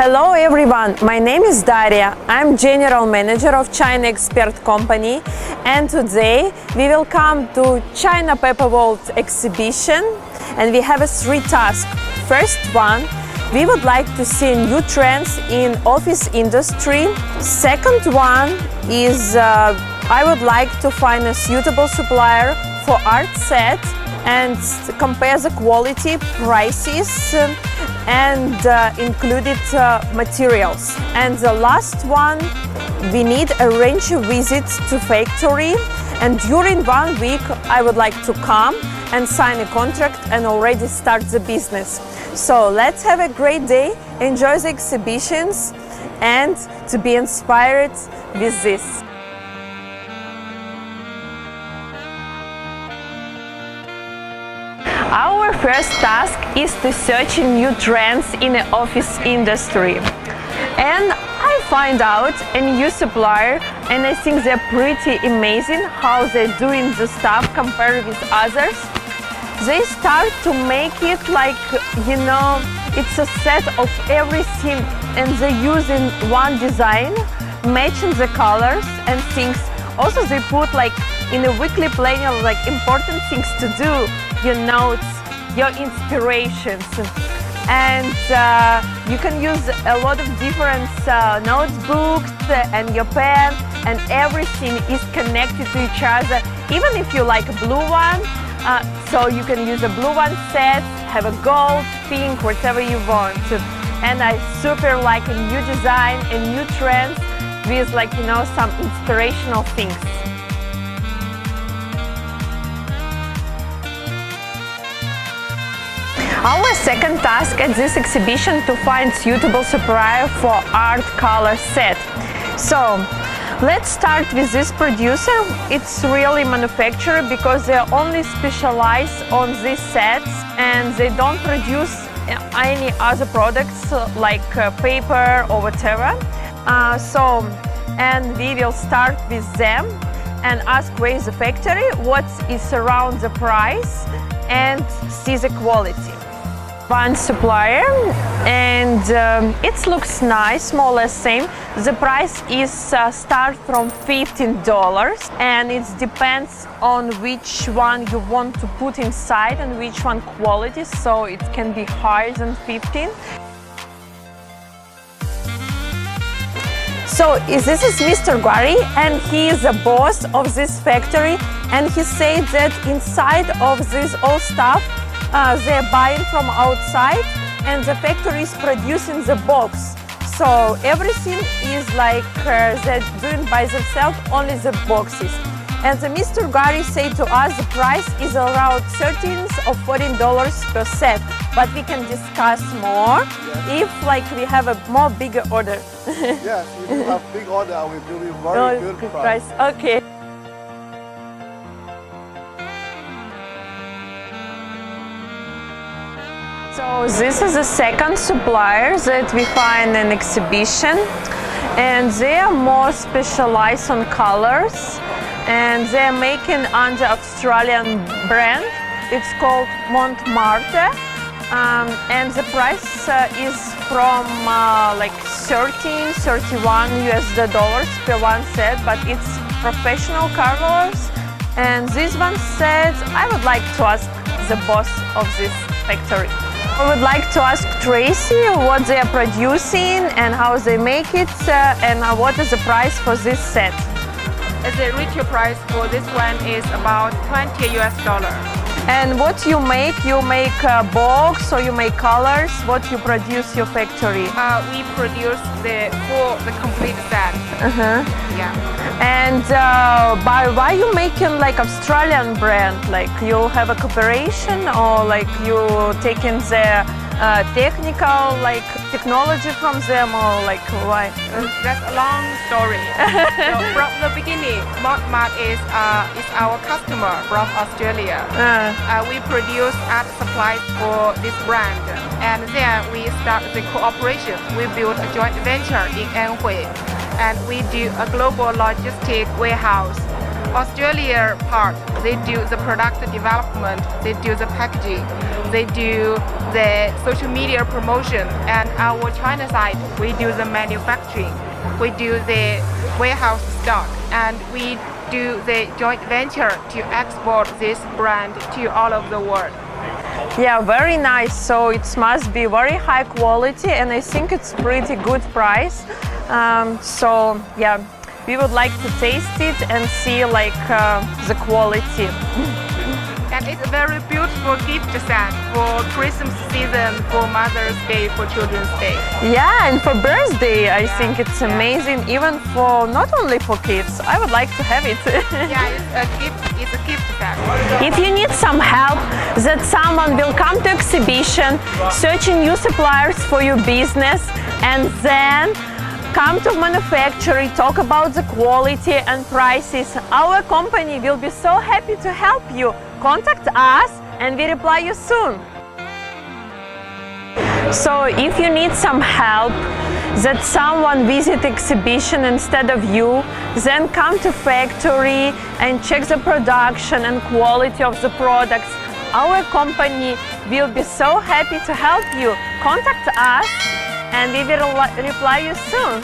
Hello everyone, my name is Daria. I'm General Manager of China Expert Company, and today we will come to China Paperworld exhibition, and we have 3 tasks. First one, we would like to see new trends in office industry. Second one is I would like to find a suitable supplier for art set and compare the quality, prices, and included materials. And the last one, we need arrange a visit to factory, and during 1 week I would like to come and sign a contract and already start the business. So let's have a great day, enjoy the exhibitions, and to be inspired with this. Our first task is to search new trends in the office industry. And I find out a new supplier, and I think they're pretty amazing how they're doing the stuff compared with others. They start to make it like, it's a set of everything, and they're using one design, matching the colors and things. Also, they put like in a weekly planner like important things to do, your notes, your inspirations, and you can use a lot of different notebooks and your pen, and everything is connected to each other. Even if you like a blue one, so you can use a blue one set, have a gold, pink, whatever you want. And I super like a new design and new trends with some inspirational things. Our second task at this exhibition to find suitable supplier for art color set. So let's start with this producer. It's really manufacturer because they only specialize on these sets, and they don't produce any other products like paper or whatever. And we will start with them and ask where is the factory, what is around the price, and see the quality. One supplier, and it looks nice, more or less same. The price is start from $15, and it depends on which one you want to put inside and which one quality, so it can be higher than 15. So this is Mr. Gary, and he is the boss of this factory, and he said that inside of this all stuff they're buying from outside, and the factory is producing the box. So everything is like they're doing by themselves, only the boxes. And the Mr. Gary said to us the price is around $13 or $14 per set, but we can discuss more if we have a more bigger order. Yes, if you have big order, we will be very good price. Okay. So this is the second supplier that we find in exhibition, and they are more specialized on colors, and they're making under Australian brand. It's called Montmartre, and the price is from like 13, 31 US$ per one set, but it's professional colors. And this one said, I would like to ask the boss of this factory. I would like to ask Tracy what they are producing and how they make it, and what is the price for this set. The retail price for this one is about $20 US. And what you make a box or you make colors? What you produce your factory? We produce the complete set. Yeah. And why you making like Australian brand? Like you have a cooperation, or like you taking the technical technology from them, or like why? That's a long story. So from the beginning, Montmartre is our customer from Australia. We produce art supplies for this brand, and then we start the cooperation. We built a joint venture in Anhui, and we do a global logistic warehouse. Australia part, they do the product development, they do the packaging, they do the social media promotion, and our China side, we do the manufacturing, we do the warehouse stock, and we do the joint venture to export this brand to all over the world. Yeah, very nice. So it must be very high quality, and I think it's pretty good price. So yeah, we would like to taste it and see like the quality. And it's a very beautiful gift set for Christmas season, for Mother's Day, for Children's Day. Yeah, and for birthday, I think it's amazing. Even for not only for kids, I would like to have it. Yeah, it's a gift set. If you need some help, that someone will come to exhibition, searching new suppliers for your business, and then come to manufacturing, talk about the quality and prices. Our company will be so happy to help you. Contact us and we reply you soon. So if you need some help, that someone visit exhibition instead of you, then come to factory and check the production and quality of the products. Our company will be so happy to help you. Contact us and we will reply you soon.